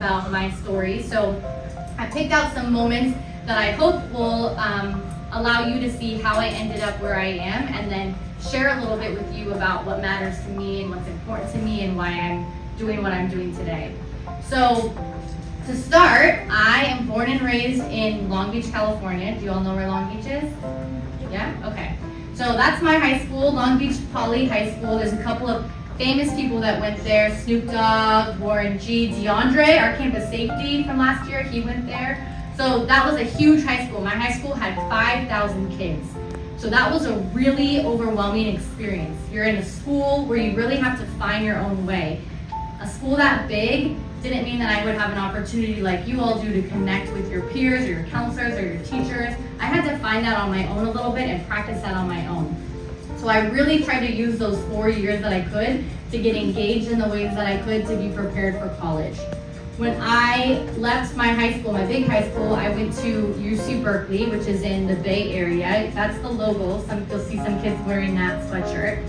about my story. So I picked out some moments that I hope will allow you to see how I ended up where I am, and then share a little bit with you about what matters to me and what's important to me and why I'm doing what I'm doing today. So to start, I am born and raised in Long Beach, California. Do you all know where Long Beach is? Yeah? Okay. So that's my high school, Long Beach Poly High School. There's a couple of famous people that went there: Snoop Dogg, Warren G, DeAndre, our campus safety from last year, he went there. So that was a huge high school. My high school had 5,000 kids. So that was a really overwhelming experience. You're in a school where you really have to find your own way. A school that big didn't mean that I would have an opportunity like you all do to connect with your peers or your counselors or your teachers. I had to find that on my own a little bit and practice that on my own. So I really tried to use those 4 years that I could to get engaged in the ways that I could to be prepared for college. When I left my high school, my big high school, I went to UC Berkeley, which is in the Bay Area. That's the logo. You'll see some kids wearing that sweatshirt.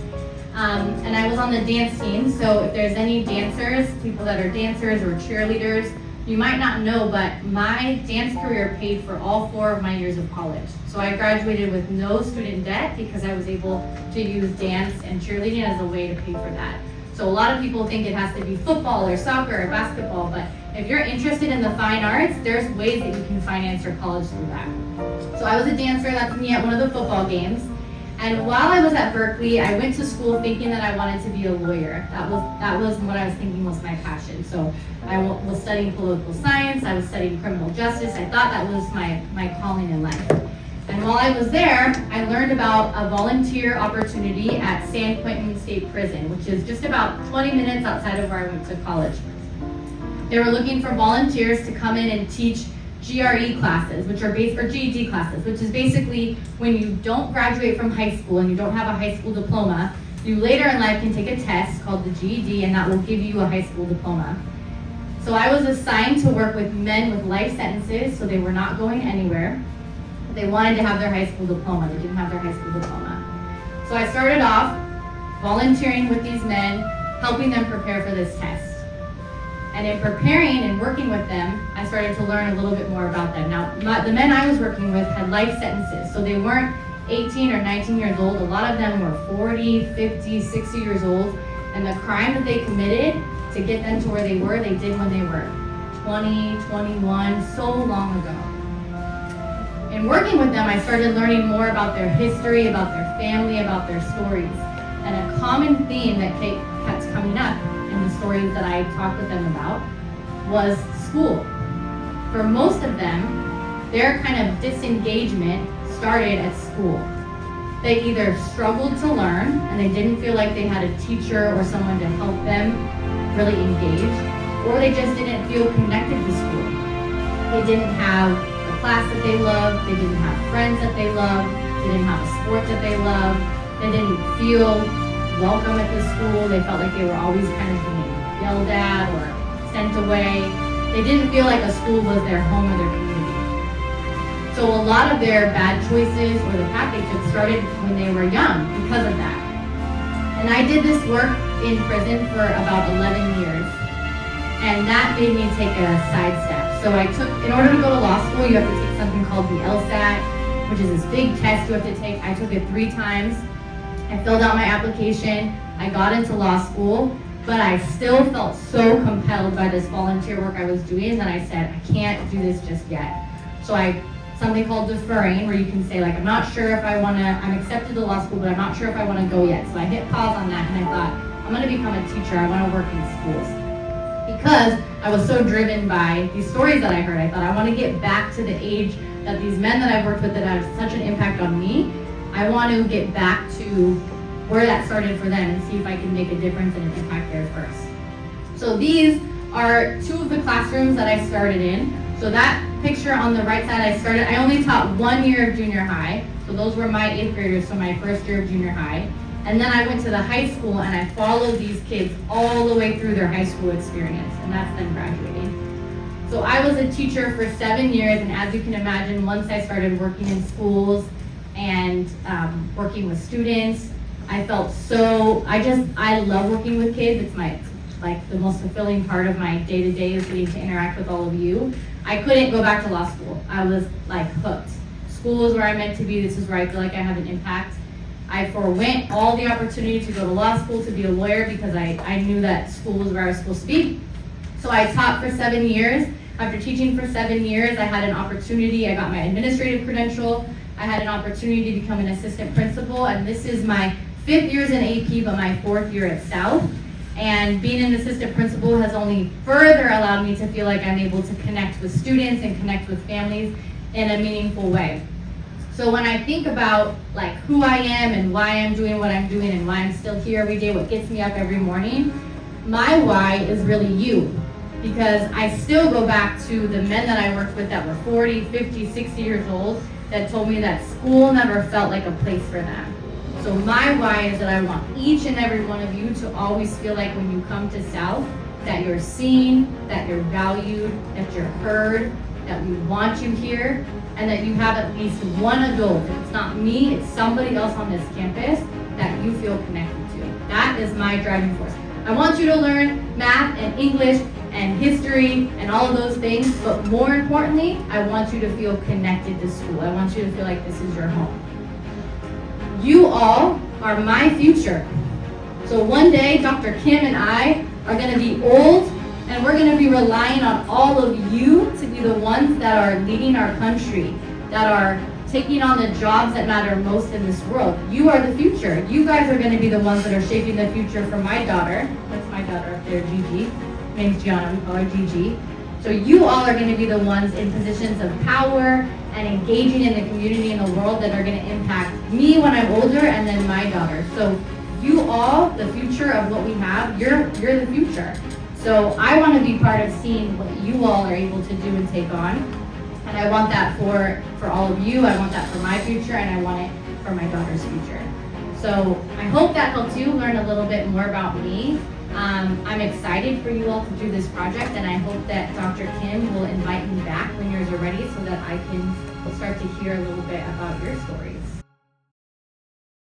And I was on the dance team, so if there's any dancers, people that are dancers or cheerleaders, you might not know, but my dance career paid for all 4 of my years of college. So I graduated with no student debt because I was able to use dance and cheerleading as a way to pay for that. So a lot of people think it has to be football or soccer or basketball, but if you're interested in the fine arts, there's ways that you can finance your college through that. So I was a dancer, that's me at one of the football games. And while I was at Berkeley, I went to school thinking that I wanted to be a lawyer. That was what I was thinking was my passion. So I was studying political science, I was studying criminal justice. I thought that was my calling in life. And while I was there, I learned about a volunteer opportunity at San Quentin State Prison, which is just about 20 minutes outside of where I went to college. They were looking for volunteers to come in and teach GRE classes, which are or GED classes, which is basically when you don't graduate from high school and you don't have a high school diploma, you later in life can take a test called the GED, and that will give you a high school diploma. So I was assigned to work with men with life sentences, so they were not going anywhere. They wanted to have their high school diploma. They didn't have their high school diploma. So I started off volunteering with these men, helping them prepare for this test. And in preparing and working with them, I started to learn a little bit more about them. Now, the men I was working with had life sentences, so they weren't 18 or 19 years old. A lot of them were 40, 50, 60 years old, and the crime that they committed to get them to where they were, they did when they were 20, 21, so long ago. In working with them, I started learning more about their history, about their family, about their stories. And a common theme that kept coming up in the stories that I talked with them about was school. For most of them, their kind of disengagement started at school. They either struggled to learn and they didn't feel like they had a teacher or someone to help them really engage, or they just didn't feel connected to school. They didn't have a class that they loved, they didn't have friends that they loved, they didn't have a sport that they loved, they didn't feel welcome at the school. They felt like they were always kind of being yelled at or sent away. They didn't feel like a school was their home or their community. So a lot of their bad choices or the path they took started when they were young because of that. And I did this work in prison for about 11 years. And that made me take a sidestep. So in order to go to law school, you have to take something called the LSAT, which is this big test you have to take. I took it 3 times. I filled out my application, I got into law school, but I still felt so compelled by this volunteer work I was doing that I said, I can't do this just yet. So something called deferring, where you can say like, I'm not sure if I'm accepted to law school, but I'm not sure if I want to go yet. So I hit pause on that and I thought, I'm going to become a teacher, I want to work in schools. Because I was so driven by these stories that I heard, I thought I want to get back to the age that these men that I've worked with that have such an impact on me, I want to get back to where that started for them and see if I can make a difference and an impact there first. So these are 2 of the classrooms that I started in. So that picture on the right side, I only taught 1 year of junior high. So those were my 8th graders, so my first year of junior high. And then I went to the high school and I followed these kids all the way through their high school experience, and that's them graduating. So I was a teacher for 7 years, and as you can imagine, once I started working in schools and working with students, I felt I love working with kids. It's like the most fulfilling part of my day-to-day is getting to interact with all of you. I couldn't go back to law school. I was like hooked. School is where I'm meant to be. This is where I feel like I have an impact. I forwent all the opportunity to go to law school, to be a lawyer, because I knew that school was where I was supposed to be. So I taught for 7 years. After teaching for 7 years, I had an opportunity. I got my administrative credential. I had an opportunity to become an assistant principal, and this is my 5th year in AP, but my 4th year at South. And being an assistant principal has only further allowed me to feel like I'm able to connect with students and connect with families in a meaningful way. So when I think about like who I am and why I'm doing what I'm doing and why I'm still here every day, what gets me up every morning, my why is really you. Because I still go back to the men that I worked with that were 40, 50, 60 years old that told me that school never felt like a place for them. So my why is that I want each and every one of you to always feel like when you come to South, that you're seen, that you're valued, that you're heard, that we want you here, and that you have at least one adult. If it's not me, it's somebody else on this campus that you feel connected to. That is my driving force. I want you to learn math and English and history and all of those things, but more importantly, I want you to feel connected to school. I want you to feel like this is your home. You all are my future. So one day, Dr. Kim and I are gonna be old, and we're gonna be relying on all of you to be the ones that are leading our country, that are taking on the jobs that matter most in this world. You are the future. You guys are gonna be the ones that are shaping the future for my daughter. That's my daughter up there, Gigi. Her name's Gianna, we call her Gigi. So you all are gonna be the ones in positions of power and engaging in the community and the world that are gonna impact me when I'm older and then my daughter. So you all, the future of what we have, you're the future. So I want to be part of seeing what you all are able to do and take on. And I want that for all of you. I want that for my future, and I want it for my daughter's future. So I hope that helps you learn a little bit more about me. I'm excited for you all to do this project, and I hope that Dr. Kim will invite me back when yours are ready so that I can start to hear a little bit about your stories.